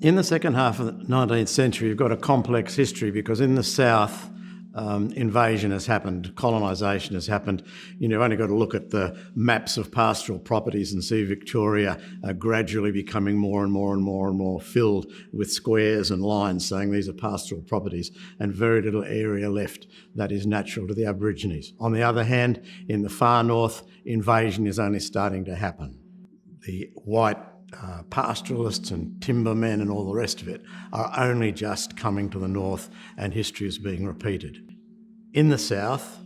In the second half of the 19th century, you've got a complex history because in the south, invasion has happened, colonisation has happened. You've only got to look at the maps of pastoral properties and see Victoria gradually becoming more and more and more and more filled with squares and lines saying these are pastoral properties, and very little area left that is natural to the Aborigines. On the other hand, in the far north, invasion is only starting to happen. The white pastoralists and timbermen and all the rest of it are only just coming to the north, and history is being repeated. In the south,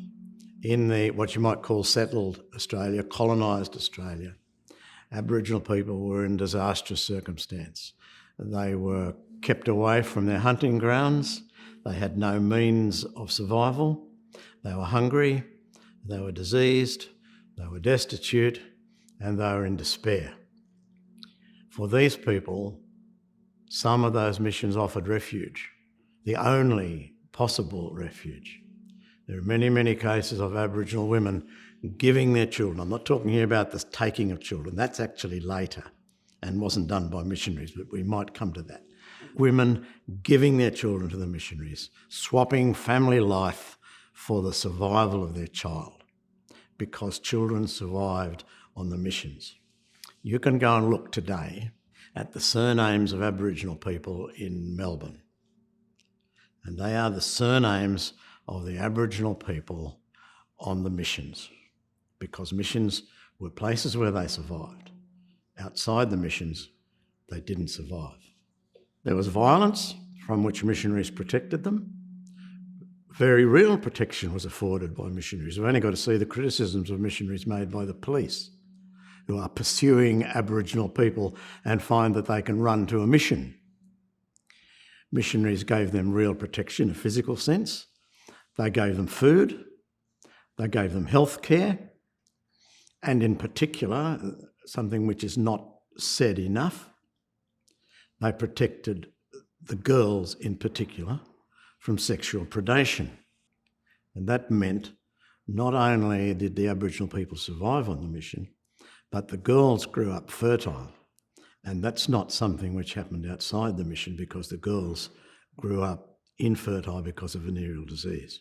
in the what you might call settled Australia, colonised Australia, Aboriginal people were in disastrous circumstance. They were kept away from their hunting grounds. They had no means of survival. They were hungry, they were diseased, they were destitute, and they were in despair. For these people, some of those missions offered refuge, the only possible refuge. There are many, many cases of Aboriginal women giving their children. I'm not talking here about the taking of children. That's actually later and wasn't done by missionaries, but we might come to that. Women giving their children to the missionaries, swapping family life for the survival of their child, because children survived on the missions. You can go and look today at the surnames of Aboriginal people in Melbourne. And they are the surnames of the Aboriginal people on the missions, because missions were places where they survived. Outside the missions, they didn't survive. There was violence from which missionaries protected them. Very real protection was afforded by missionaries. We've only got to see the criticisms of missionaries made by the police, who are pursuing Aboriginal people and find that they can run to a mission. Missionaries gave them real protection in a physical sense. They gave them food. They gave them health care. And in particular, something which is not said enough, they protected the girls in particular from sexual predation. And that meant not only did the Aboriginal people survive on the mission, but the girls grew up fertile. And that's not something which happened outside the mission, because the girls grew up infertile because of venereal disease.